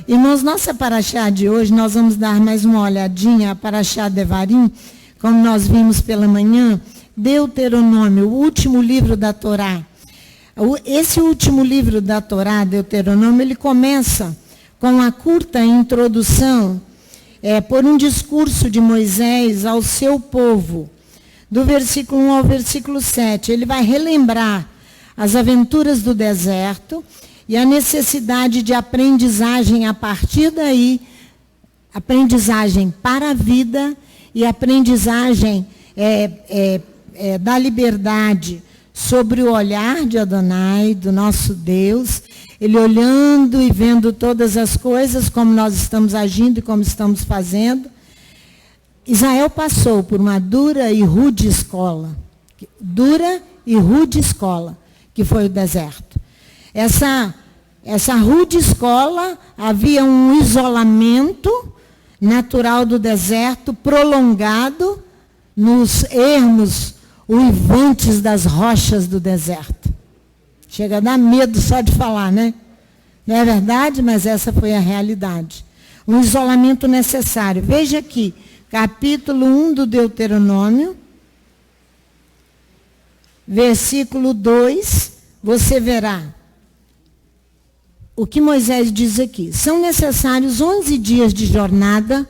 Irmãos, nossa paraxá de hoje, nós vamos dar mais uma olhadinha, a paraxá Devarim, como nós vimos pela manhã, Deuteronômio, o último livro da Torá. Esse último livro da Torá, Deuteronômio, ele começa com a curta introdução por um discurso de Moisés ao seu povo, do versículo 1 ao versículo 7. Ele vai relembrar as aventuras do deserto e a necessidade de aprendizagem a partir daí, aprendizagem para a vida e aprendizagem da liberdade sobre o olhar de Adonai, do nosso Deus, ele olhando e vendo todas as coisas, como nós estamos agindo e como estamos fazendo. Israel passou por uma dura e rude escola, que foi o deserto. Essa rude escola, havia um isolamento natural do deserto, prolongado nos ermos uivantes das rochas do deserto. Chega a dar medo só de falar, né? Não é verdade, mas essa foi a realidade. Um isolamento necessário. Veja aqui, capítulo 1 do Deuteronômio, versículo 2, você verá o que Moisés diz aqui. São necessários 11 dias de jornada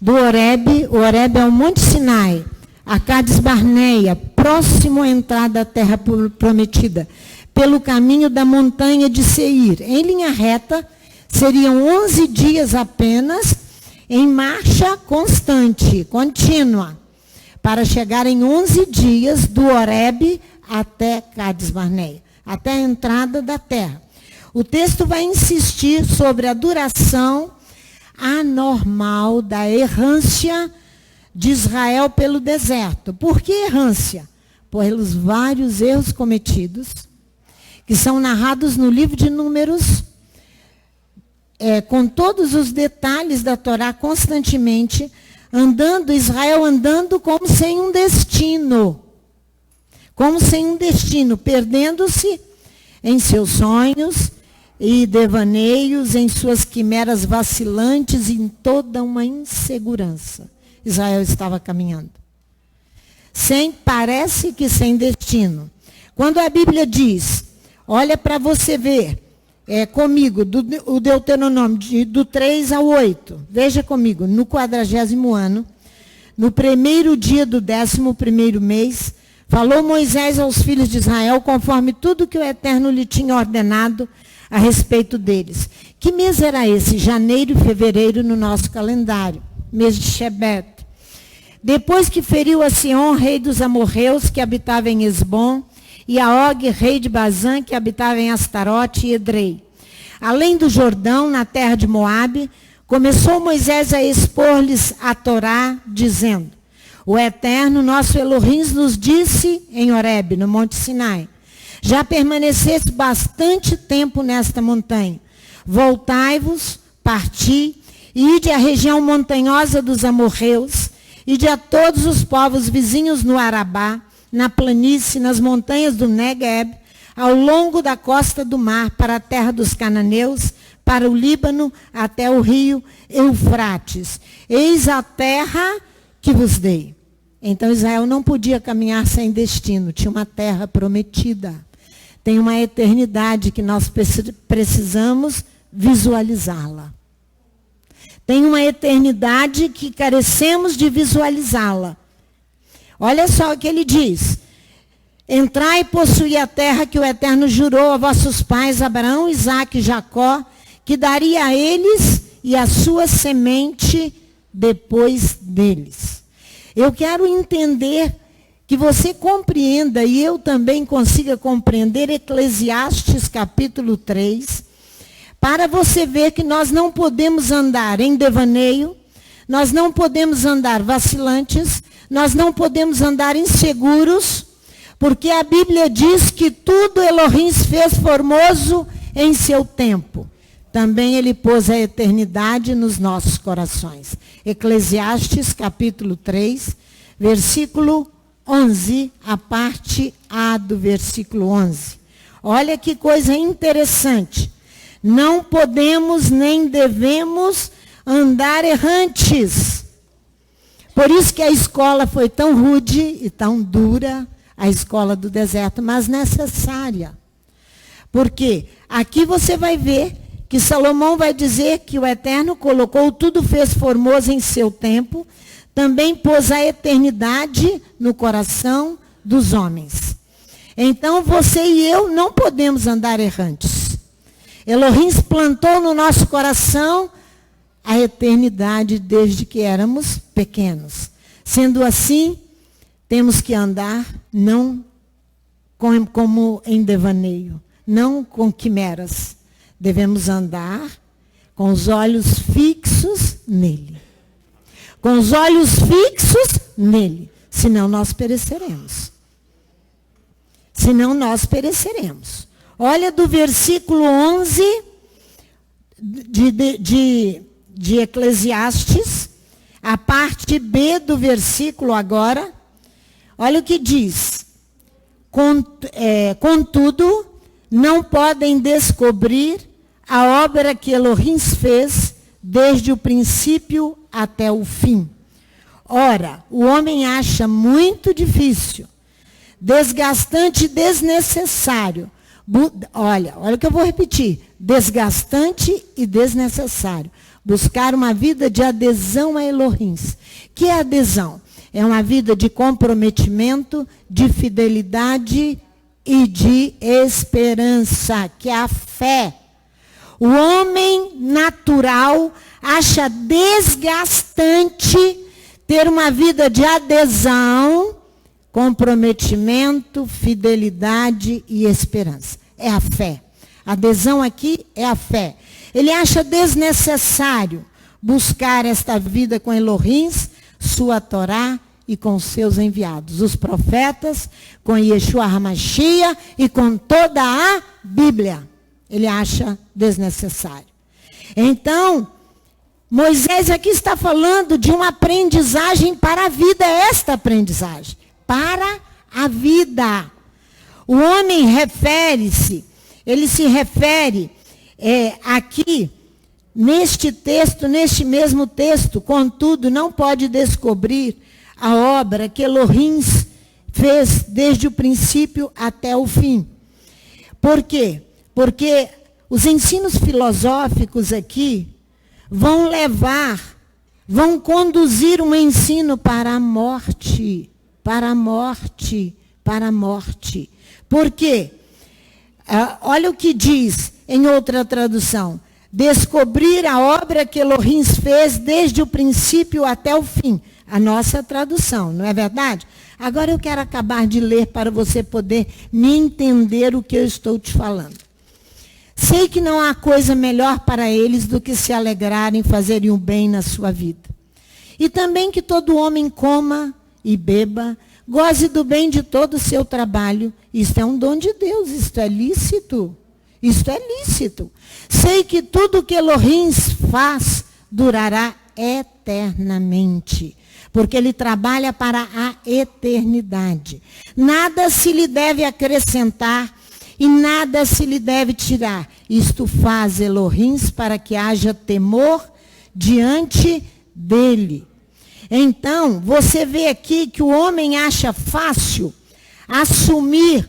do Horebe. O Horebe é o Monte Sinai, a Cades Barneia, próximo à entrada da terra prometida, pelo caminho da montanha de Seir. Em linha reta, seriam 11 dias apenas, em marcha constante, contínua, para chegar em 11 dias do Horebe até Cades Barneia, até a entrada da terra. O texto vai insistir sobre a duração anormal da errância de Israel pelo deserto. Por que errância? Pelos vários erros cometidos, que são narrados no livro de Números, com todos os detalhes da Torá constantemente, Israel andando como sem um destino. Como sem um destino, perdendo-se em seus sonhos e devaneios, em suas quimeras vacilantes, em toda uma insegurança. Israel estava caminhando. Parece que sem destino. Quando a Bíblia diz, olha para você ver, comigo, o Deuteronômio, do 3 ao 8. Veja comigo, no 40º ano, no primeiro dia do 11º mês, falou Moisés aos filhos de Israel, conforme tudo que o Eterno lhe tinha ordenado a respeito deles. Que mês era esse? Janeiro e fevereiro no nosso calendário. Mês de Shebet. Depois que feriu a Sion, rei dos amorreus, que habitava em Esbom, e a Og, rei de Bazã, que habitava em Astarote e Edrei. Além do Jordão, na terra de Moabe, começou Moisés a expor-lhes a Torá, dizendo, o Eterno, nosso Elohim, nos disse em Horebe, no Monte Sinai, já permaneceste bastante tempo nesta montanha. Voltai-vos, parti, e ide à região montanhosa dos amorreus, ide a todos os povos vizinhos no Arabá, na planície, nas montanhas do Negueb, ao longo da costa do mar, para a terra dos cananeus, para o Líbano, até o rio Eufrates. Eis a terra que vos dei. Então Israel não podia caminhar sem destino, tinha uma terra prometida. Tem uma eternidade que nós precisamos visualizá-la. Tem uma eternidade que carecemos de visualizá-la. Olha só o que ele diz. Entrai e possuí a terra que o Eterno jurou a vossos pais, Abraão, Isaque e Jacó, que daria a eles e a sua semente depois deles. Eu quero entender, que você compreenda, e eu também consiga compreender, Eclesiastes capítulo 3, para você ver que nós não podemos andar em devaneio, nós não podemos andar vacilantes, nós não podemos andar inseguros, porque a Bíblia diz que tudo Elohim fez formoso em seu tempo. Também ele pôs a eternidade nos nossos corações. Eclesiastes capítulo 3, versículo 11, a parte A do versículo 11. Olha que coisa interessante. não podemos nem devemos andar errantes. Por isso que a escola foi tão rude e tão dura, a escola do deserto, mas necessária. Porque aqui você vai ver que Salomão vai dizer que o Eterno colocou tudo, fez formoso em seu tempo, também pôs a eternidade no coração dos homens. Então você e eu não podemos andar errantes. Elohim plantou no nosso coração a eternidade desde que éramos pequenos. Sendo assim, temos que andar não como em devaneio, não com quimeras. Devemos andar com os olhos fixos nele. Com os olhos fixos nele. Senão nós pereceremos. Senão nós pereceremos. Olha do versículo 11 de Eclesiastes, a parte B do versículo agora. Olha o que diz. Contudo, não podem descobrir a obra que Elohim fez desde o princípio até o fim. Ora, o homem acha muito difícil, desgastante e desnecessário. Olha o que eu vou repetir. Desgastante e desnecessário. Buscar uma vida de adesão a Elohim. Que é adesão? É uma vida de comprometimento, de fidelidade e de esperança, que é a fé. O homem natural acha desgastante ter uma vida de adesão, comprometimento, fidelidade e esperança. É a fé. A adesão aqui é a fé. Ele acha desnecessário buscar esta vida com Elohim, sua Torá e com seus enviados. Os profetas, com Yeshua HaMashiach e com toda a Bíblia. Ele acha desnecessário. Então, Moisés aqui está falando de uma aprendizagem para a vida. Esta aprendizagem. Para a vida. O homem ele se refere aqui, neste texto, neste mesmo texto, contudo, não pode descobrir a obra que Elohim fez desde o princípio até o fim. Por quê? Porque os ensinos filosóficos aqui vão conduzir um ensino para a morte, para a morte, para a morte. Por quê? Olha o que diz em outra tradução. Descobrir a obra que Elohim fez desde o princípio até o fim. A nossa tradução, não é verdade? Agora eu quero acabar de ler para você poder me entender o que eu estou te falando. Sei que não há coisa melhor para eles do que se alegrarem, fazerem o bem na sua vida. E também que todo homem coma e beba, goze do bem de todo o seu trabalho. Isto é um dom de Deus, isto é lícito. Isto é lícito. Sei que tudo que Elohim faz durará eternamente, porque ele trabalha para a eternidade. Nada se lhe deve acrescentar e nada se lhe deve tirar. Isto faz Elohim para que haja temor diante dele. Então, você vê aqui que o homem acha fácil assumir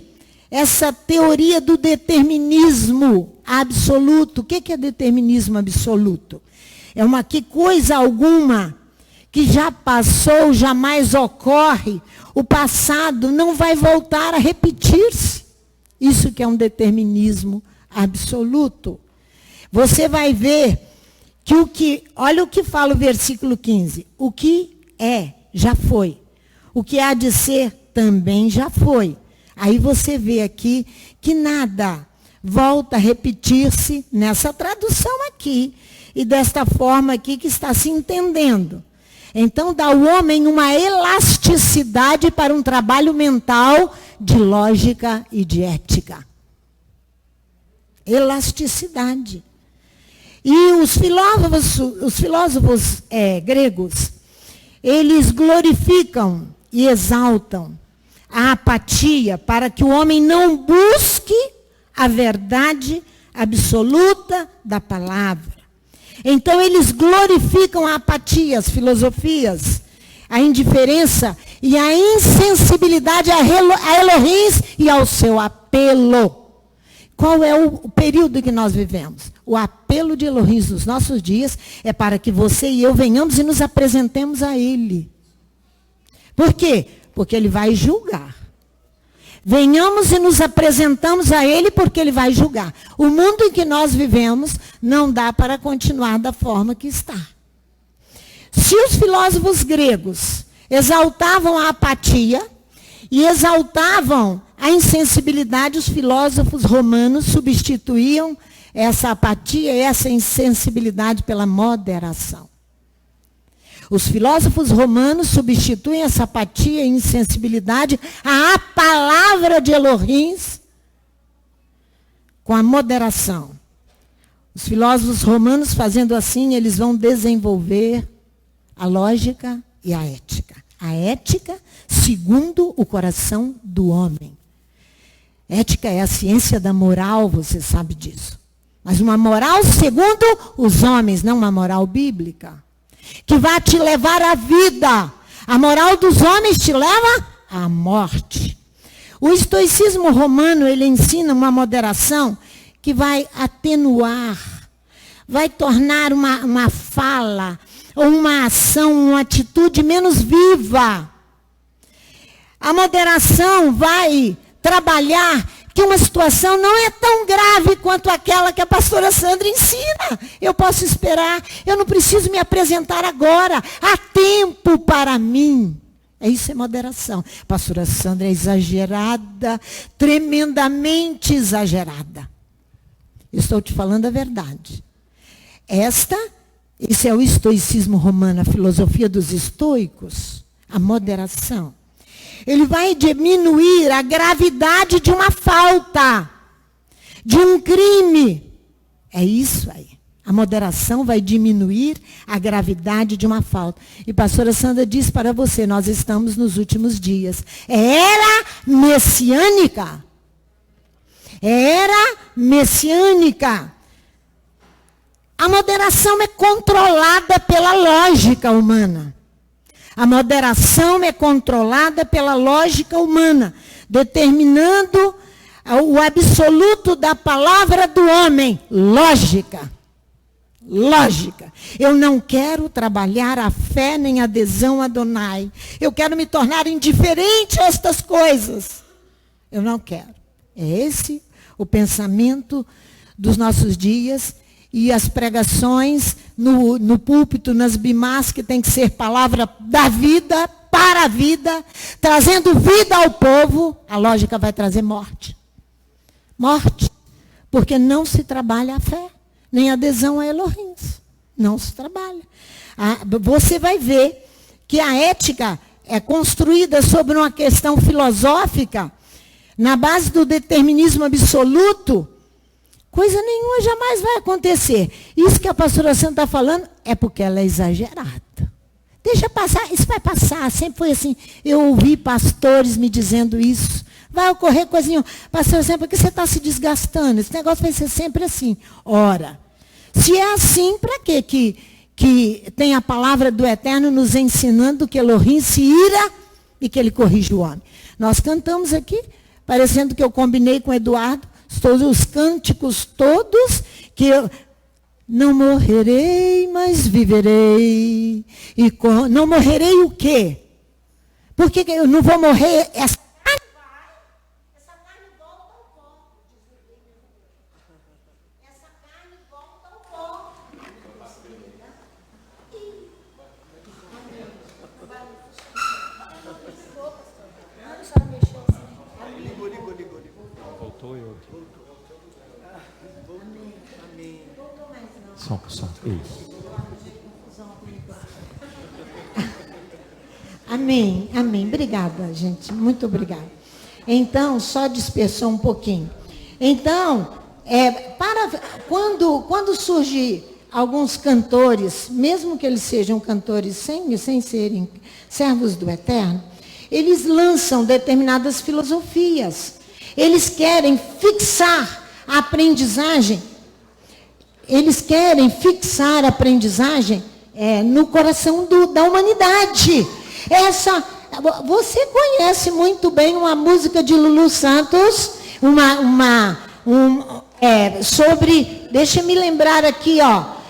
essa teoria do determinismo absoluto. O que é determinismo absoluto? É que coisa alguma que já passou, jamais ocorre, o passado não vai voltar a repetir-se. Isso que é um determinismo absoluto. Você vai ver que olha o que fala o versículo 15. O que é, já foi. O que há de ser, também já foi. Aí você vê aqui que nada volta a repetir-se nessa tradução aqui. E desta forma aqui que está se entendendo. Então dá ao homem uma elasticidade para um trabalho mental de lógica e de ética. Elasticidade. E os filósofos gregos, eles glorificam e exaltam a apatia para que o homem não busque a verdade absoluta da palavra. Então eles glorificam a apatia, as filosofias, a indiferença e a insensibilidade a Elohim e ao seu apelo. Qual é o período que nós vivemos? O apelo de Elohim nos nossos dias é para que você e eu venhamos e nos apresentemos a Ele. Por quê? Porque Ele vai julgar. Venhamos e nos apresentamos a Ele porque Ele vai julgar. O mundo em que nós vivemos não dá para continuar da forma que está. Se os filósofos gregos exaltavam a apatia e exaltavam a insensibilidade, os filósofos romanos substituíam essa apatia e essa insensibilidade pela moderação. Os filósofos romanos substituem essa apatia e insensibilidade à palavra de Elohim com a moderação. Os filósofos romanos, fazendo assim, eles vão desenvolver a lógica e a ética. A ética segundo o coração do homem. Ética é a ciência da moral, você sabe disso. Mas uma moral segundo os homens, não uma moral bíblica. Que vai te levar à vida. A moral dos homens te leva à morte. O estoicismo romano, ele ensina uma moderação que vai atenuar, vai tornar uma fala, ou uma ação, uma atitude menos viva. A moderação vai trabalhar que uma situação não é tão grave quanto aquela que a pastora Sandra ensina. Eu posso esperar, eu não preciso me apresentar agora. Há tempo para mim. Isso é moderação. A pastora Sandra é exagerada, tremendamente exagerada. Estou te falando a verdade. Esse é o estoicismo romano, a filosofia dos estoicos, a moderação. Ele vai diminuir a gravidade de uma falta, de um crime. É isso aí. A moderação vai diminuir a gravidade de uma falta. E pastora Sandra diz para você, nós estamos nos últimos dias. É era messiânica. Era messiânica. A moderação é controlada pela lógica humana. A moderação é controlada pela lógica humana, determinando o absoluto da palavra do homem. Lógica. Lógica. Eu não quero trabalhar a fé nem adesão a Adonai. Eu quero me tornar indiferente a estas coisas. Eu não quero. É esse o pensamento dos nossos dias. E as pregações no púlpito, nas bimás, que tem que ser palavra da vida, para a vida, trazendo vida ao povo, a lógica vai trazer morte. Morte. Porque não se trabalha a fé, nem a adesão a Elohim. Não se trabalha. Você vai ver que a ética é construída sobre uma questão filosófica, na base do determinismo absoluto. Coisa nenhuma jamais vai acontecer. Isso que a pastora Sandra está falando é porque ela é exagerada. Deixa passar, isso vai passar. Sempre foi assim. Eu ouvi pastores me dizendo isso. Vai ocorrer coisinha. Pastor Sandra, por que você está se desgastando? Esse negócio vai ser sempre assim. Ora, se é assim, para quê que tem a palavra do Eterno nos ensinando que Elohim se ira e que ele corrige o homem? Nós cantamos aqui, parecendo que eu combinei com o Eduardo, todos os cânticos todos, que eu não morrerei, mas viverei. Não morrerei o quê? Por que eu não vou morrer? Essa carne volta ao pó. Essa carne volta ao pó. Voltou eu. Som. Isso. Amém, amém. Obrigada, gente. Muito obrigada. Então, só dispersou um pouquinho. Então, quando surgem alguns cantores, mesmo que eles sejam cantores sem serem servos do Eterno, eles lançam determinadas filosofias. Eles querem fixar a aprendizagem. Eles querem fixar a aprendizagem no coração da humanidade. Você conhece muito bem uma música de Lulu Santos, sobre, deixa eu me lembrar aqui,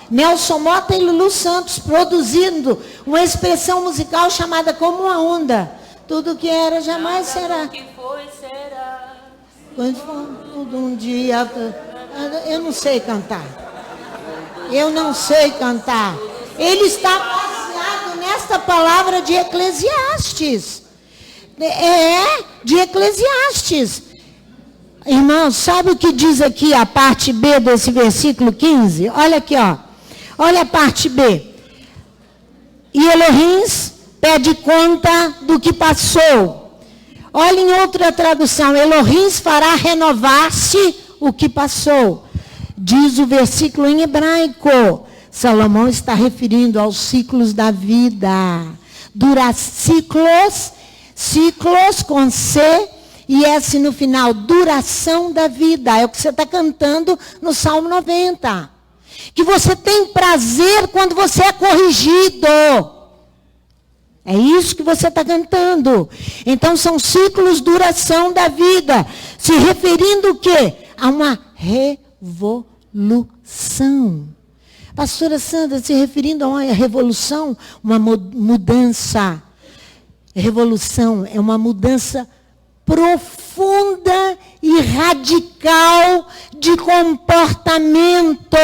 Nelson Motta e Lulu Santos produzindo uma expressão musical chamada Como uma Onda. Tudo que era jamais será. Que foi, será. Quando for um dia. Eu não sei cantar. Ele está baseado nesta palavra de Eclesiastes. De Eclesiastes. Irmãos, sabe o que diz aqui a parte B desse versículo 15? Olha aqui, olha a parte B. E Elohim pede conta do que passou. Olha em outra tradução. Elohim fará renovar-se o que passou. Diz o versículo em hebraico. Salomão está referindo aos ciclos da vida. Ciclos com C e S no final. Duração da vida. É o que você está cantando no Salmo 90. Que você tem prazer quando você é corrigido. É isso que você está cantando. Então são ciclos, duração da vida. Se referindo o quê? A uma revolução. Pastora Sandra, se referindo a uma revolução, uma mudança. Revolução é uma mudança profunda e radical de comportamento.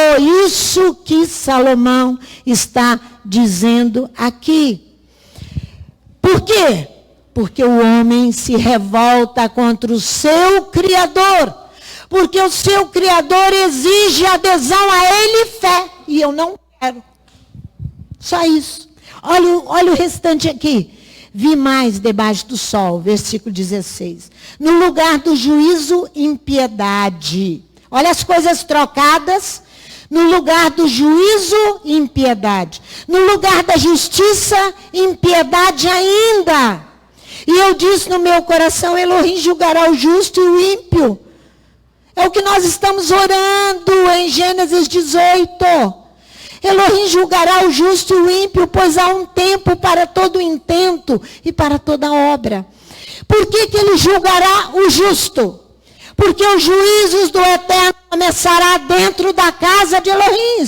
Isso que Salomão está dizendo aqui. Por quê? Porque o homem se revolta contra o seu Criador. Porque o seu Criador exige adesão a Ele e fé. E eu não quero. Só isso. Olha o restante aqui. Vi mais debaixo do sol, versículo 16. No lugar do juízo, impiedade. Olha as coisas trocadas. No lugar do juízo, impiedade. No lugar da justiça, impiedade ainda. E eu disse no meu coração, Elohim julgará o justo e o ímpio. É o que nós estamos orando em Gênesis 18. Elohim julgará o justo e o ímpio, pois há um tempo para todo intento e para toda obra. Por que ele julgará o justo? Porque os juízos do Eterno começará dentro da casa de Elohim.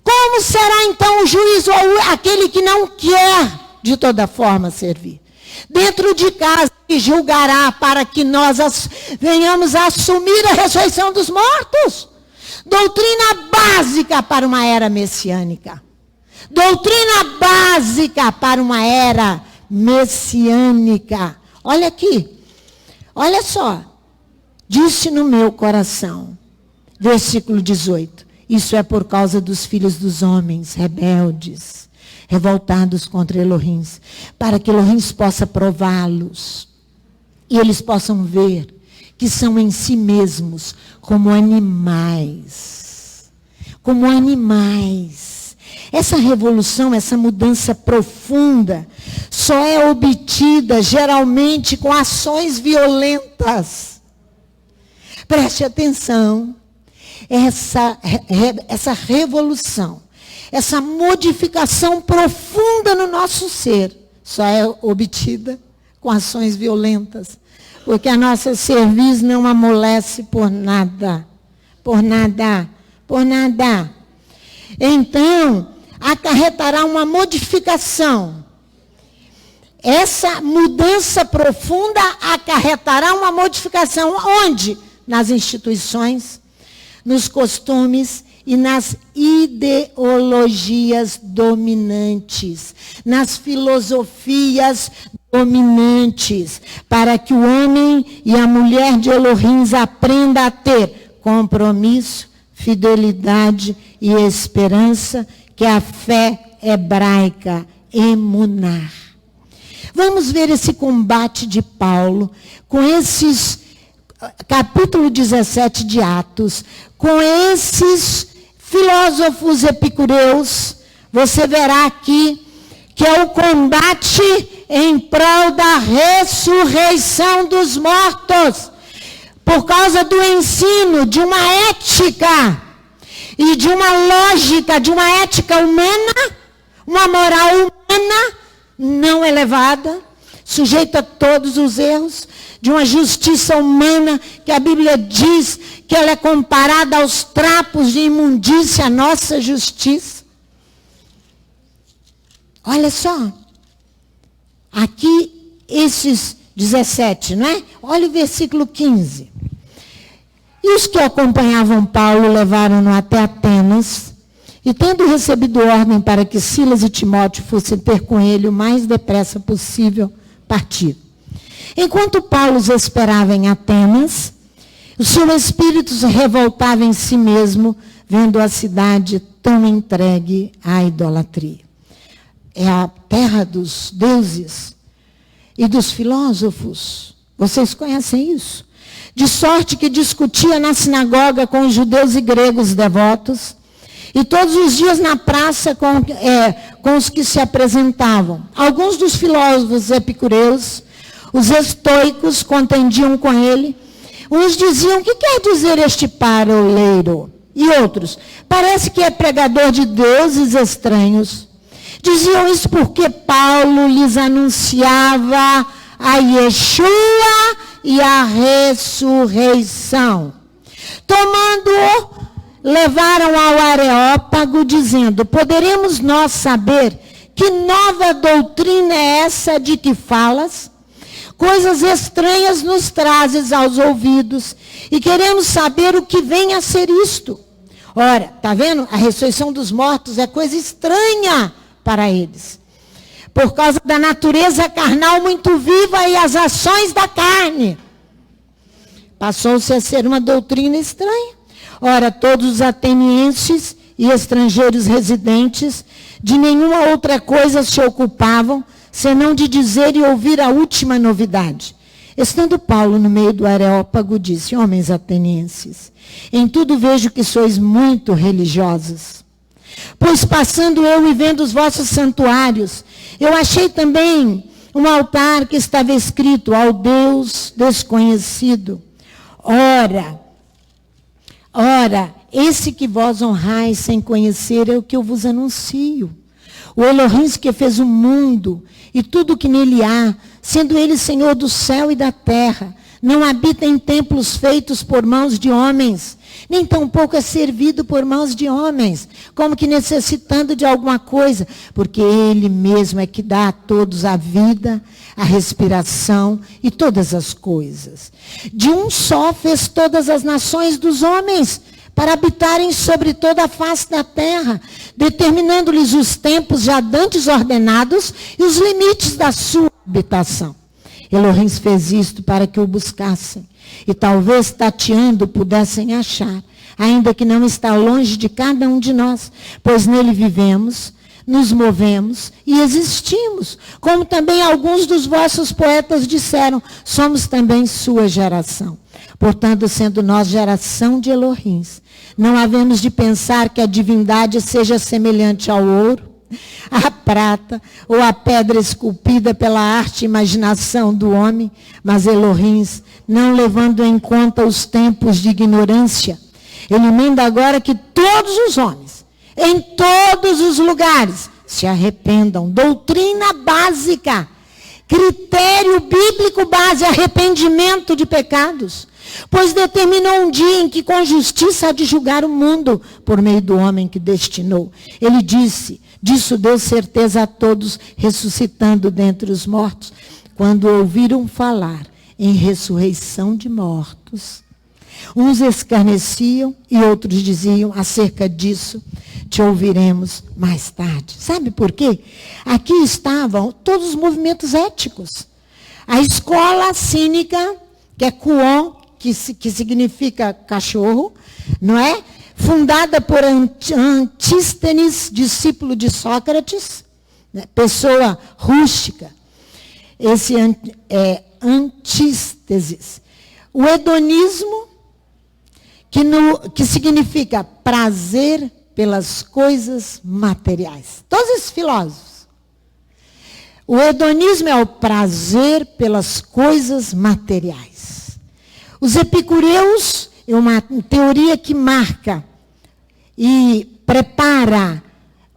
Como será então o juízo aquele que não quer de toda forma servir? Dentro de casa que julgará para que nós venhamos a assumir a ressurreição dos mortos. Doutrina básica para uma era messiânica. Doutrina básica para uma era messiânica. Olha aqui. Olha só. Disse no meu coração. Versículo 18. Isso é por causa dos filhos dos homens rebeldes, revoltados contra Elohim, para que Elohim possa prová-los. E eles possam ver que são em si mesmos como animais. Como animais. Essa revolução, essa mudança profunda, só é obtida geralmente com ações violentas. Preste atenção. Essa revolução, essa modificação profunda no nosso ser, só é obtida com ações violentas. Porque a nossa cerviz não amolece por nada. Por nada. Por nada. Então, acarretará uma modificação. Essa mudança profunda acarretará uma modificação. Onde? Nas instituições, nos costumes e nas ideologias dominantes, nas filosofias dominantes, para que o homem e a mulher de Elohim aprendam a ter compromisso, fidelidade e esperança, que é a fé hebraica, emunar. Vamos ver esse combate de Paulo com esses capítulo 17 de Atos, com esses filósofos epicureus. Você verá aqui que é o combate em prol da ressurreição dos mortos. por causa do ensino de uma ética e de uma lógica, de uma ética humana, uma moral humana não elevada, sujeita a todos os erros, de uma justiça humana que a Bíblia diz que ela é comparada aos trapos de imundícia, a nossa justiça. Olha só, aqui esses 17, não é? Olha o versículo 15. E os que acompanhavam Paulo levaram-no até Atenas, e tendo recebido ordem para que Silas e Timóteo fossem ter com ele o mais depressa possível, partiram. Enquanto Paulo os esperava em Atenas, o seu espírito se revoltava em si mesmo, vendo a cidade tão entregue à idolatria. É a terra dos deuses e dos filósofos. Vocês conhecem isso? De sorte que discutia na sinagoga com os judeus e gregos devotos, e todos os dias na praça com os que se apresentavam. Alguns dos filósofos epicureus, os estoicos, contendiam com ele. Uns diziam: o que quer dizer este paroleiro? E outros: parece que é pregador de deuses estranhos. Diziam isso porque Paulo lhes anunciava a Yeshua e a ressurreição. Tomando-o, levaram ao Areópago, dizendo: poderemos nós saber que nova doutrina é essa de que falas? Coisas estranhas nos trazes aos ouvidos, e queremos saber o que vem a ser isto. Ora, está vendo? A ressurreição dos mortos é coisa estranha para eles, por causa da natureza carnal muito viva e as ações da carne. Passou-se a ser uma doutrina estranha. Ora, todos os atenienses e estrangeiros residentes de nenhuma outra coisa se ocupavam, senão de dizer e ouvir a última novidade. Estando Paulo no meio do Areópago, disse: homens atenienses, em tudo vejo que sois muito religiosos. Pois passando eu e vendo os vossos santuários, eu achei também um altar que estava escrito: ao Deus desconhecido. Ora, esse que vós honrais sem conhecer é o que eu vos anuncio. O Elohim que fez o mundo e tudo o que nele há, sendo ele Senhor do céu e da terra, não habita em templos feitos por mãos de homens, nem tampouco é servido por mãos de homens, como que necessitando de alguma coisa, porque ele mesmo é que dá a todos a vida, a respiração e todas as coisas. De um só fez todas as nações dos homens, para habitarem sobre toda a face da terra, determinando-lhes os tempos já dantes ordenados e os limites da sua habitação. Elohim fez isto para que o buscassem, e talvez tateando pudessem achar, ainda que não está longe de cada um de nós, pois nele vivemos, nos movemos e existimos, como também alguns dos vossos poetas disseram, somos também sua geração. Portanto, sendo nós geração de Elohims, não havemos de pensar que a divindade seja semelhante ao ouro, à prata ou à pedra esculpida pela arte e imaginação do homem, mas Elohims, não levando em conta os tempos de ignorância, ele manda agora que todos os homens, em todos os lugares, se arrependam. Doutrina básica, critério bíblico base, arrependimento de pecados. Pois determinou um dia em que com justiça há de julgar o mundo, por meio do homem que destinou. Ele disse, disso deu certeza a todos, ressuscitando dentre os mortos, quando ouviram falar em ressurreição de mortos. Uns escarneciam e outros diziam, acerca disso te ouviremos mais tarde. Sabe por quê? Aqui estavam todos os movimentos éticos. A escola cínica, que é Kuon, que significa cachorro, não é? Fundada por Antístenes, discípulo de Sócrates, né? Pessoa rústica. Esse é antíteses. O hedonismo, que significa prazer pelas coisas materiais. Todos esses filósofos. O hedonismo é o prazer pelas coisas materiais. Os epicureus é uma teoria que marca e prepara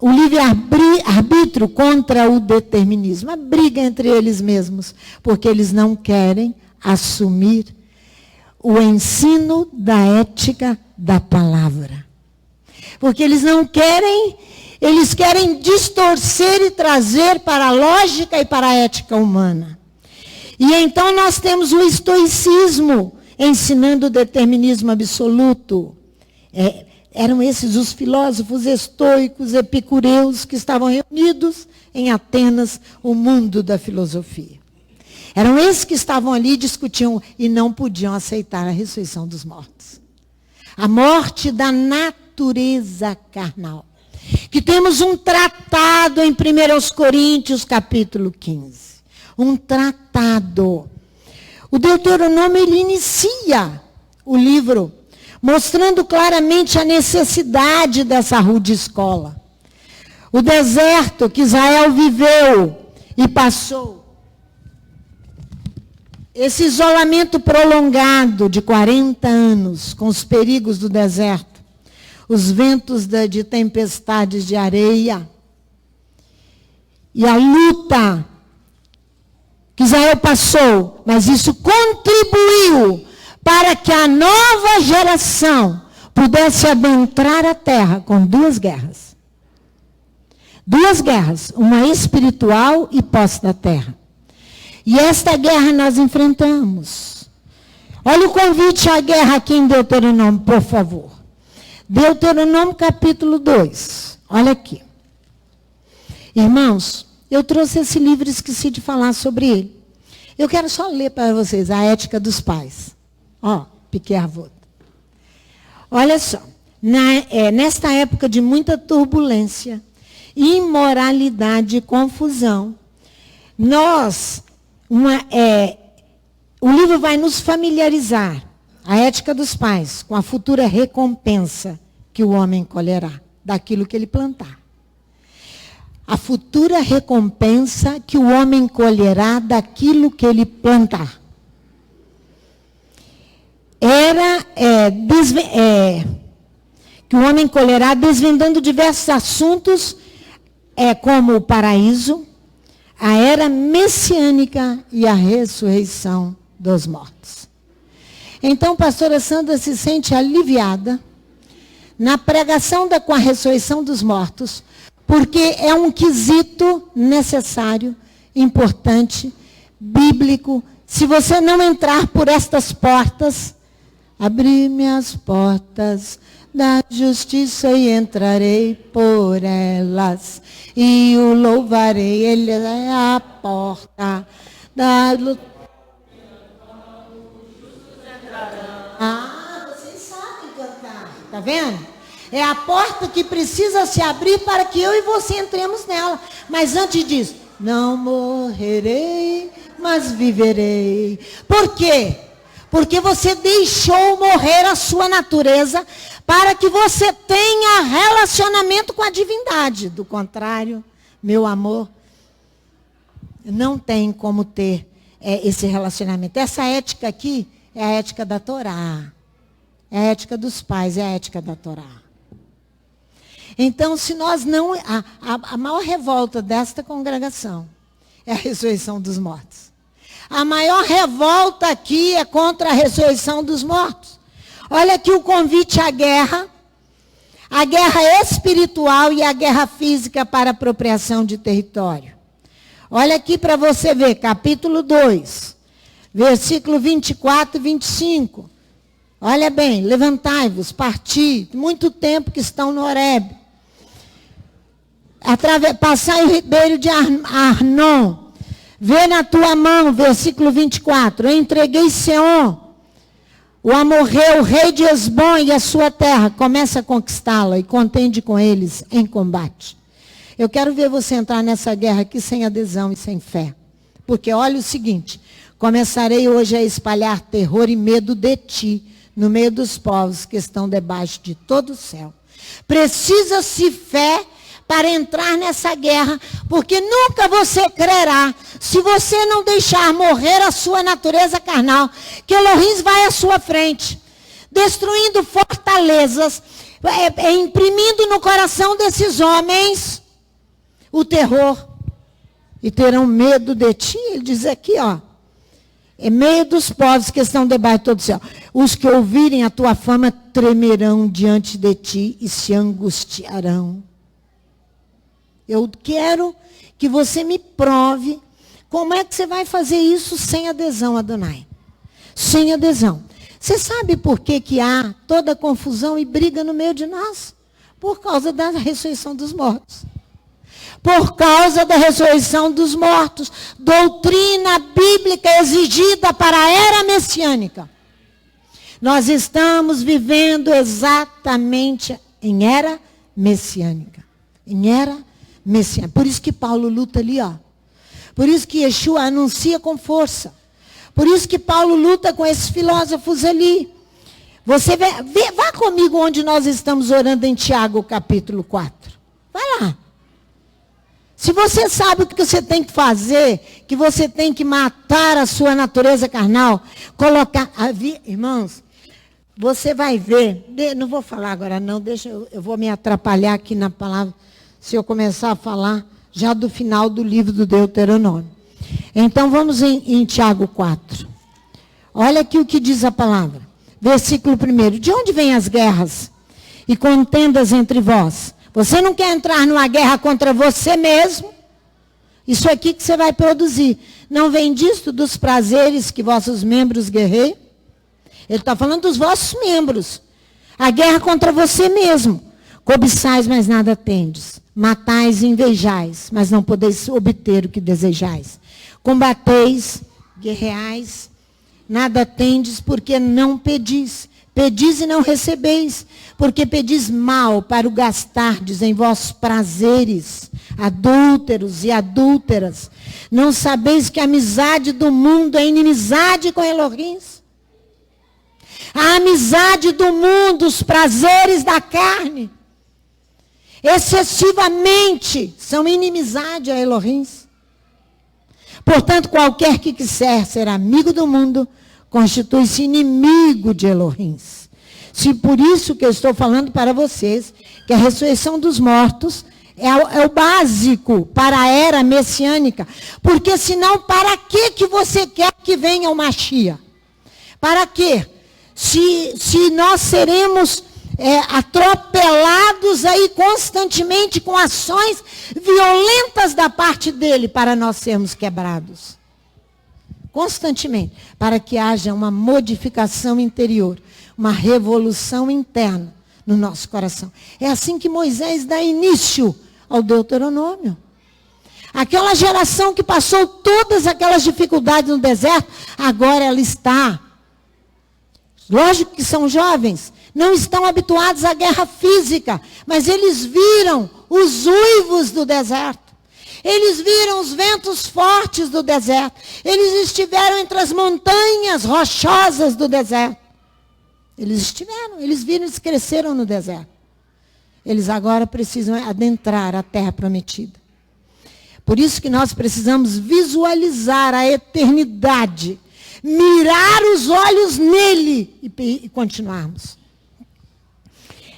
o livre-arbítrio contra o determinismo. A briga entre eles mesmos, porque eles não querem assumir o ensino da ética da palavra. Porque eles não querem, eles querem distorcer e trazer para a lógica e para a ética humana. E então nós temos o estoicismo ensinando o determinismo absoluto. Eram esses os filósofos estoicos, epicureus, que estavam reunidos em Atenas, o mundo da filosofia. Eram esses que estavam ali, discutiam e não podiam aceitar a ressurreição dos mortos. A morte da natureza carnal. Que temos um tratado em 1 Coríntios, capítulo 15. Um tratado. O Deuteronômio, ele inicia o livro mostrando claramente a necessidade dessa rude escola. O deserto que Israel viveu e passou. Esse isolamento prolongado de 40 anos, com os perigos do deserto, os ventos de tempestades de areia, e a luta que Israel passou, mas isso contribuiu para que a nova geração pudesse adentrar a terra com duas guerras. Duas guerras, uma espiritual e posse da terra. E esta guerra nós enfrentamos. Olha o convite à guerra aqui em Deuteronômio, por favor. Deuteronômio capítulo 2. Olha aqui. Irmãos, eu trouxe esse livro e esqueci de falar sobre ele. Eu quero só ler para vocês a ética dos pais. Ó, Piquet Arvot. Olha só. Nesta época de muita turbulência, imoralidade e confusão, o livro vai nos familiarizar, a ética dos pais, com a futura recompensa que o homem colherá daquilo que ele plantar. A futura recompensa que o homem colherá daquilo que ele plantar. Que o homem colherá desvendando diversos assuntos, como o paraíso, a era messiânica e a ressurreição dos mortos. Então, pastora Sandra se sente aliviada na pregação com a ressurreição dos mortos, porque é um quesito necessário, importante, bíblico. Se você não entrar por estas portas, abri-me as portas da justiça e entrarei por elas, e o louvarei, ele é a porta da luta. Vocês sabem cantar, tá vendo? É a porta que precisa se abrir para que eu e você entremos nela. Mas antes disso, não morrerei, mas viverei. Por quê? Porque você deixou morrer a sua natureza para que você tenha relacionamento com a divindade. Do contrário, meu amor, não tem como ter esse relacionamento. Essa ética aqui é a ética da Torá. É a ética dos pais, é a ética da Torá. Então, se nós não... A maior revolta desta congregação é a ressurreição dos mortos. A maior revolta aqui é contra a ressurreição dos mortos. Olha aqui o convite à guerra. A guerra espiritual e a guerra física para apropriação de território. Olha aqui para você ver, capítulo 2, versículo 24 e 25. Olha bem, levantai-vos, parti, muito tempo que estão no Horebe. Passai o ribeiro de Arnon. Vê na tua mão, versículo 24. Eu entreguei Seom, o amorreu, rei de Esbom e a sua terra. Começa a conquistá-la e contende com eles em combate. Eu quero ver você entrar nessa guerra aqui sem adesão e sem fé. Porque olha o seguinte, começarei hoje a espalhar terror e medo de ti, no meio dos povos que estão debaixo de todo o céu. Precisa-se fé para entrar nessa guerra, porque nunca você crerá se você não deixar morrer a sua natureza carnal, que Elohim vai à sua frente, destruindo fortalezas, imprimindo no coração desses homens o terror, e terão medo de ti. Ele diz aqui, ó, em meio dos povos que estão debaixo de todo o céu, os que ouvirem a tua fama tremerão diante de ti e se angustiarão. Eu quero que você me prove como é que você vai fazer isso sem adesão, Adonai. Sem adesão. Você sabe por que há toda confusão e briga no meio de nós? Por causa da ressurreição dos mortos. Por causa da ressurreição dos mortos. Doutrina bíblica exigida para a era messiânica. Nós estamos vivendo exatamente em era messiânica. Em era messiânica. Por isso que Paulo luta ali, ó. Por isso que Yeshua anuncia com força. Por isso que Paulo luta com esses filósofos ali. Você vá comigo onde nós estamos orando em Tiago, capítulo 4. Vai lá. Se você sabe o que você tem que fazer, que você tem que matar a sua natureza carnal, colocar... Irmãos, você vai ver... Não vou falar agora não, deixa eu vou me atrapalhar aqui na palavra, se eu começar a falar já do final do livro do Deuteronômio. Então vamos em Tiago 4. Olha aqui o que diz a palavra. Versículo 1. De onde vêm as guerras e contendas entre vós? Você não quer entrar numa guerra contra você mesmo? Isso aqui que você vai produzir. Não vem disto dos prazeres que vossos membros guerreiam? Ele está falando dos vossos membros. A guerra contra você mesmo. Cobiçais, mas nada tendes. Matais e invejais, mas não podeis obter o que desejais. Combateis, guerreais, nada tendes, porque não pedis. Pedis e não recebeis, porque pedis mal para o gastardes em vossos prazeres, adúlteros e adúlteras. Não sabeis que a amizade do mundo é inimizade com Elohim? A amizade do mundo, os prazeres da carne, excessivamente são inimizade a Elohim. Portanto, qualquer que quiser ser amigo do mundo, constitui-se inimigo de Elohim. Se por isso que eu estou falando para vocês, que a ressurreição dos mortos é o básico para a era messiânica. Porque senão, para que você quer que venha o Mashiach? Para quê? Se nós seremos atropelados aí constantemente com ações violentas da parte dele para nós sermos quebrados. Constantemente, para que haja uma modificação interior, uma revolução interna no nosso coração. É assim que Moisés dá início ao Deuteronômio. Aquela geração que passou todas aquelas dificuldades no deserto, agora ela está. Lógico que são jovens, não estão habituados à guerra física, mas eles viram os uivos do deserto. Eles viram os ventos fortes do deserto. Eles estiveram entre as montanhas rochosas do deserto. Eles viram, eles cresceram no deserto. Eles agora precisam adentrar a terra prometida. Por isso que nós precisamos visualizar a eternidade, mirar os olhos nele e continuarmos.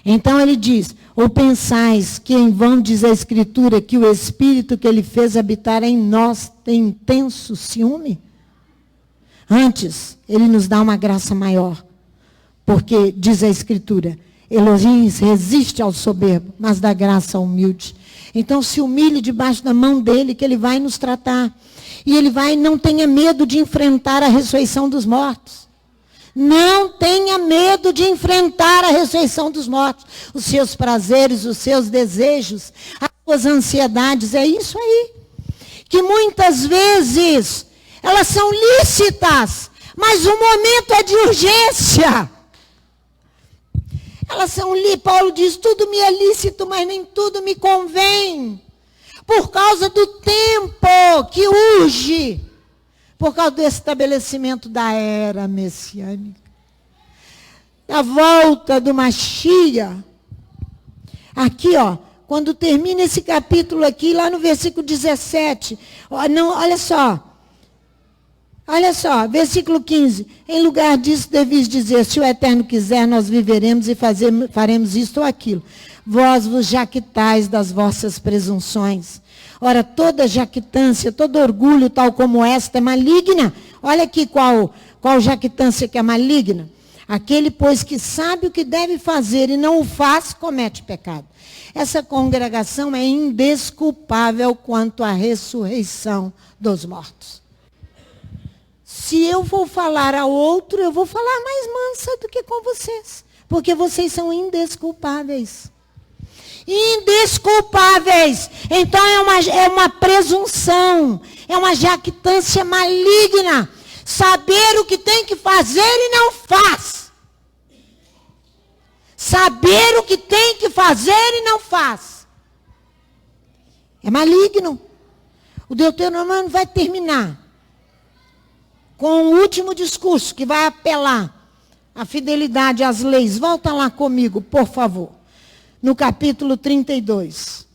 Então ele diz, ou pensais que em vão diz a Escritura que o Espírito que ele fez habitar em nós tem intenso ciúme? Antes, ele nos dá uma graça maior. Porque, diz a Escritura, Elohim resiste ao soberbo, mas dá graça ao humilde. Então se humilhe debaixo da mão dele, que ele vai nos tratar. E ele não tenha medo de enfrentar a ressurreição dos mortos. Não tenha medo de enfrentar a ressurreição dos mortos. Os seus prazeres, os seus desejos, as suas ansiedades, é isso aí. Que muitas vezes elas são lícitas, mas o momento é de urgência. Elas são Paulo diz, tudo me é lícito, mas nem tudo me convém. Por causa do tempo que urge. Por causa do estabelecimento da era messiânica. Da volta do Mashiach. Aqui, ó, quando termina esse capítulo aqui, lá no versículo 17, olha só, versículo 15, em lugar disso devis dizer, se o Eterno quiser, nós viveremos e faremos isto ou aquilo. Vós vos jactais das vossas presunções. Ora, toda jactância, todo orgulho, tal como esta, é maligna. Olha aqui qual jactância que é maligna. Aquele, pois, que sabe o que deve fazer e não o faz, comete pecado. Essa congregação é indesculpável quanto à ressurreição dos mortos. Se eu vou falar a outro, eu vou falar mais mansa do que com vocês. Porque vocês são indesculpáveis. Indesculpáveis. Então é uma presunção, é uma jactância maligna. Saber o que tem que fazer e não faz. Saber o que tem que fazer e não faz. É maligno. O Deuteronômio vai terminar com o último discurso que vai apelar à fidelidade às leis. Volta lá comigo, por favor. No capítulo 32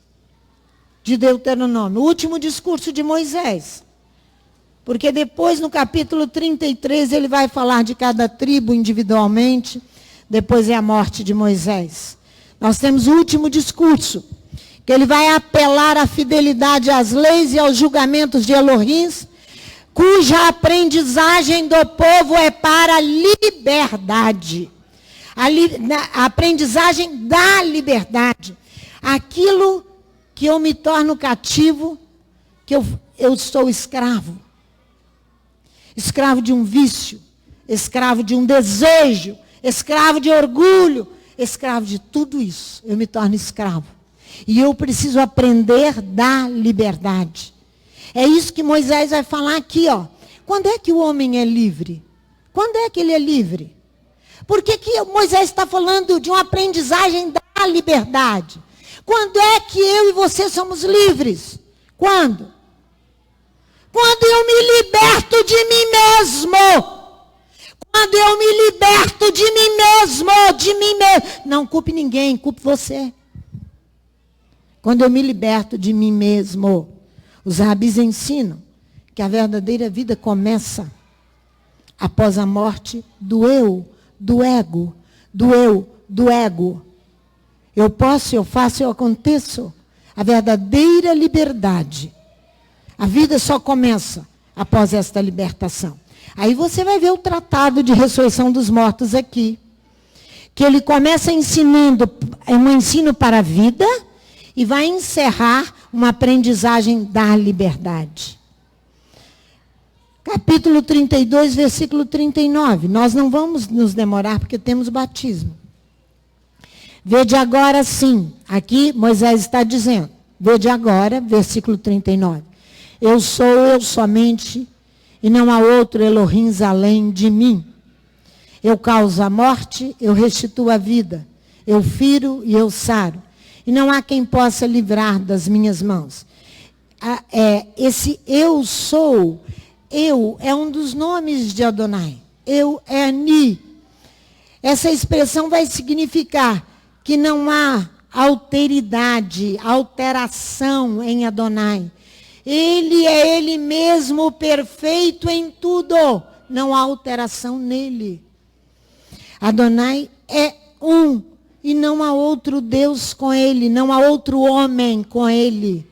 de Deuteronômio, o último discurso de Moisés. Porque depois, no capítulo 33, ele vai falar de cada tribo individualmente. Depois é a morte de Moisés. Nós temos o último discurso, que ele vai apelar à fidelidade às leis e aos julgamentos de Elohim, cuja aprendizagem do povo é para a liberdade. A aprendizagem da liberdade. Aquilo que eu me torno cativo, que eu sou escravo. Escravo de um vício, escravo de um desejo, escravo de orgulho, escravo de tudo isso. Eu me torno escravo. E eu preciso aprender da liberdade. É isso que Moisés vai falar aqui, ó. Quando é que o homem é livre? Quando é que ele é livre? Por que Moisés está falando de uma aprendizagem da liberdade? Quando é que eu e você somos livres? Quando? Quando eu me liberto de mim mesmo. Quando eu me liberto de mim mesmo, Não culpe ninguém, culpe você. Quando eu me liberto de mim mesmo. Os rabis ensinam que a verdadeira vida começa após a morte do eu, do ego, do ego. Eu posso, eu faço, eu aconteço. A verdadeira liberdade. A vida só começa após esta libertação. Aí você vai ver o tratado de ressurreição dos mortos aqui. Que ele começa ensinando, é um ensino para a vida e vai encerrar uma aprendizagem da liberdade. Capítulo 32, versículo 39. Nós não vamos nos demorar porque temos batismo. Vede agora sim. Aqui Moisés está dizendo. Vede agora, versículo 39. Eu sou eu somente, e não há outro Elohim além de mim. Eu causo a morte, eu restituo a vida. Eu firo e eu saro. E não há quem possa livrar das minhas mãos. Esse eu sou, eu é um dos nomes de Adonai. Eu é Ani. Essa expressão vai significar que não há alteração em Adonai. Ele é Ele mesmo perfeito em tudo. Não há alteração nele. Adonai é um. E não há outro Deus com ele. Não há outro homem com ele.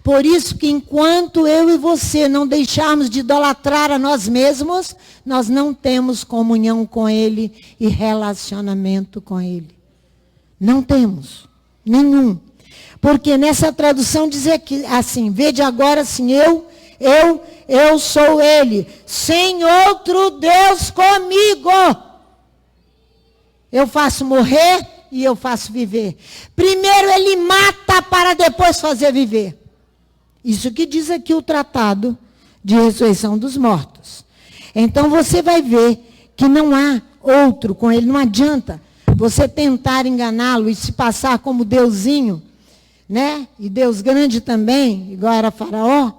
Por isso que enquanto eu e você não deixarmos de idolatrar a nós mesmos, nós não temos comunhão com ele e relacionamento com ele. Não temos. Nenhum. Porque nessa tradução diz aqui, assim, vede agora assim, eu sou ele, sem outro Deus comigo. Eu faço morrer e eu faço viver. Primeiro ele mata para depois fazer viver. Isso que diz aqui o tratado de ressurreição dos mortos. Então você vai ver que não há outro com ele, não adianta você tentar enganá-lo e se passar como Deusinho, né? E Deus grande também, igual era Faraó,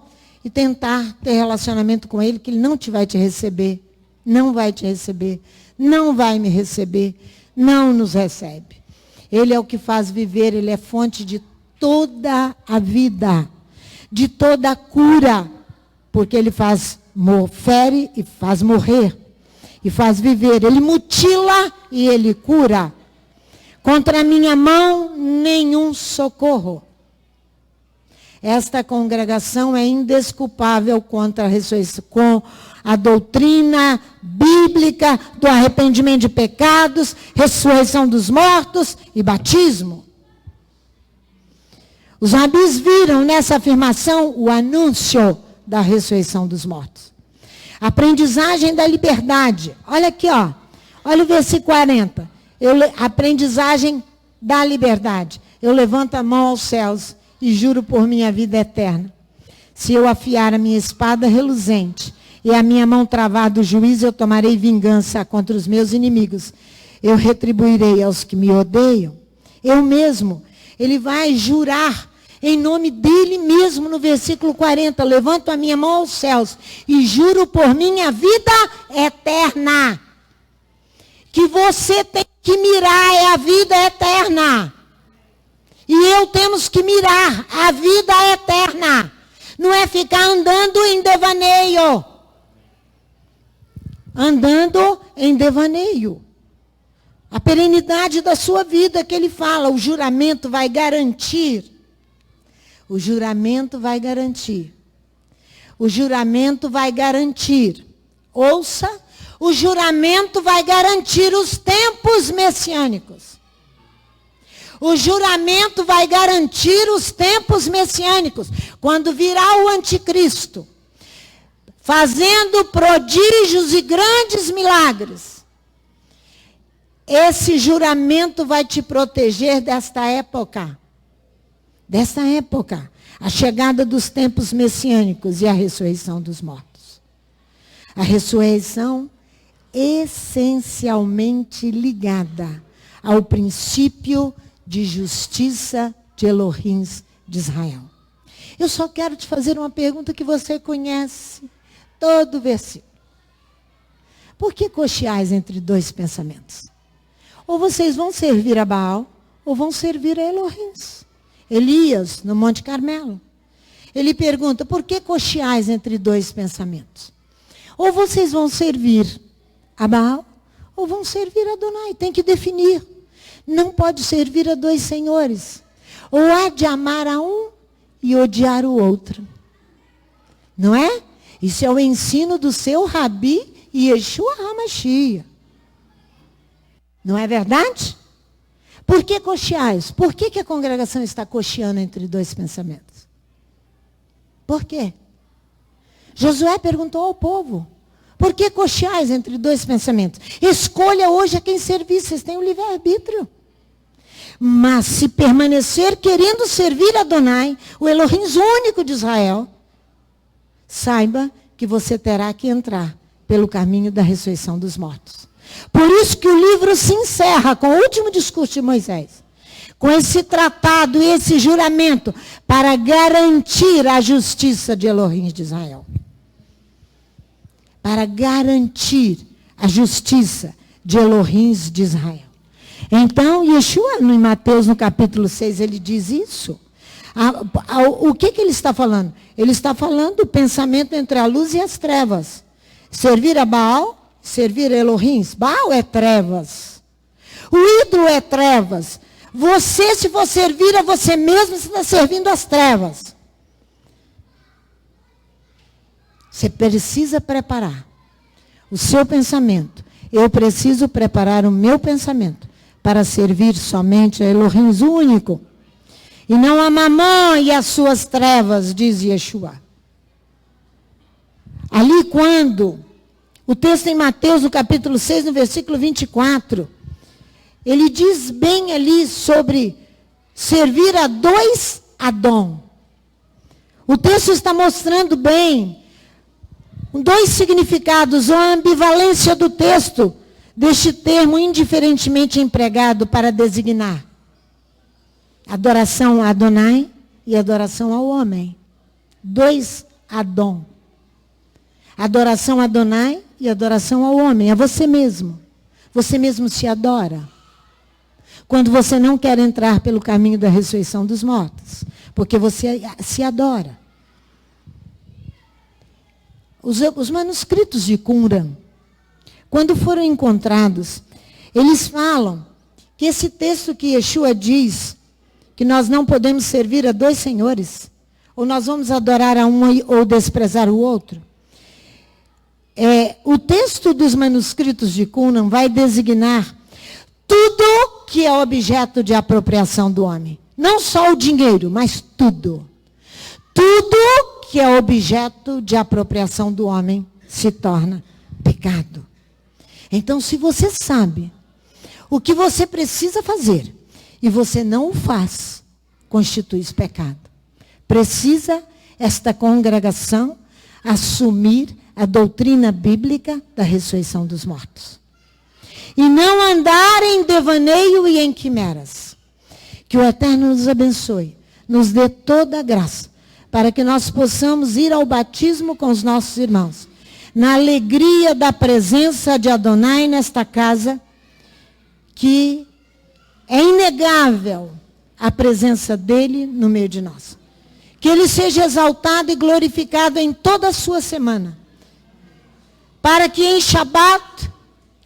e tentar ter relacionamento com ele, que ele não vai te receber, não vai te receber, não vai me receber, não nos recebe. Ele é o que faz viver, ele é fonte de toda a vida, de toda a cura, porque ele fere e faz morrer, e faz viver. Ele mutila e ele cura. Contra a minha mão, nenhum socorro. Esta congregação é indesculpável contra a ressurreição, com a doutrina bíblica do arrependimento de pecados, ressurreição dos mortos e batismo. Os rabis viram nessa afirmação o anúncio da ressurreição dos mortos. Aprendizagem da liberdade. Olha aqui, ó. Olha o versículo 40. Aprendizagem da liberdade. Eu levanto a mão aos céus e juro por minha vida eterna. Se eu afiar a minha espada reluzente e a minha mão travar do juízo, eu tomarei vingança contra os meus inimigos. Eu retribuirei aos que me odeiam. Eu mesmo. Ele vai jurar em nome dele mesmo no versículo 40. Levanto a minha mão aos céus e juro por minha vida eterna. Que você tem que mirar é a vida eterna. E eu temos que mirar a vida eterna. Não é ficar andando em devaneio. Andando em devaneio. A perenidade da sua vida que ele fala, o juramento vai garantir. O juramento vai garantir. O juramento vai garantir. Ouça, o juramento vai garantir os tempos messiânicos. O juramento vai garantir os tempos messiânicos. Quando virá o anticristo, fazendo prodígios e grandes milagres, esse juramento vai te proteger desta época. Desta época. A chegada dos tempos messiânicos e a ressurreição dos mortos. A ressurreição essencialmente ligada ao princípio de justiça de Elohim de Israel. Eu só quero te fazer uma pergunta que você conhece todo o versículo. Por que cocheais entre dois pensamentos? Ou vocês vão servir a Baal, ou vão servir a Elohim. Elias, no Monte Carmelo. Ele pergunta, por que cocheais entre dois pensamentos? Ou vocês vão servir a Baal, ou vão servir a Adonai. Tem que definir. Não pode servir a dois senhores. Ou há de amar a um e odiar o outro. Não é? Isso é o ensino do seu Rabi Yeshua HaMashiach. Não é verdade? Por que cocheais? Por que a congregação está cocheando entre dois pensamentos? Por quê? Josué perguntou ao povo. Por que cocheais entre dois pensamentos? Escolha hoje a quem servir. Vocês têm o livre-arbítrio. Mas se permanecer querendo servir a Adonai, o Elohim único de Israel, saiba que você terá que entrar pelo caminho da ressurreição dos mortos. Por isso que o livro se encerra com o último discurso de Moisés. Com esse tratado e esse juramento para garantir a justiça de Elohim de Israel. Para garantir a justiça de Elohim de Israel. Então, Yeshua, em Mateus, no capítulo 6, ele diz isso. O que ele está falando? Ele está falando do pensamento entre a luz e as trevas. Servir a Baal, servir a Elohim. Baal é trevas. O ídolo é trevas. Você, se for servir a você mesmo, você está servindo as trevas. Você precisa preparar o seu pensamento. Eu preciso preparar o meu pensamento para servir somente a Elohim único. E não a Mamã e as suas trevas, diz Yeshua. Ali quando, o texto em Mateus, no capítulo 6, no versículo 24, ele diz bem ali sobre servir a dois Adon. O texto está mostrando bem dois significados, ou a ambivalência do texto, deste termo indiferentemente empregado para designar adoração a Adonai e adoração ao homem. Dois Adon. Adoração a Adonai e adoração ao homem, a você mesmo. Você mesmo se adora. quando você não quer entrar pelo caminho da ressurreição dos mortos, porque você se adora. Os manuscritos de Qumran, quando foram encontrados, eles falam que esse texto que Yeshua diz, que nós não podemos servir a dois senhores, ou nós vamos adorar a um ou desprezar o outro. O texto dos manuscritos de Qumran vai designar tudo que é objeto de apropriação do homem. Não só o dinheiro, mas tudo. Tudo que é objeto de apropriação do homem se torna pecado. Então, se você sabe o que você precisa fazer e você não o faz, constitui pecado. Precisa esta congregação assumir a doutrina bíblica da ressurreição dos mortos. E não andar em devaneio e em quimeras. Que o Eterno nos abençoe, nos dê toda a graça, para que nós possamos ir ao batismo com os nossos irmãos, na alegria da presença de Adonai nesta casa, que é inegável a presença dele no meio de nós. Que ele seja exaltado e glorificado em toda a sua semana, para que em Shabat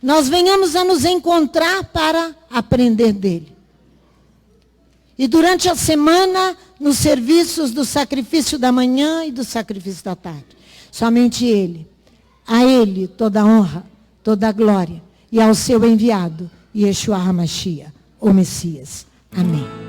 nós venhamos a nos encontrar para aprender dele. E durante a semana, nos serviços do sacrifício da manhã e do sacrifício da tarde. Somente ele. A ele toda a honra, toda a glória. E ao seu enviado, Yeshua HaMashiach, o Messias. Amém.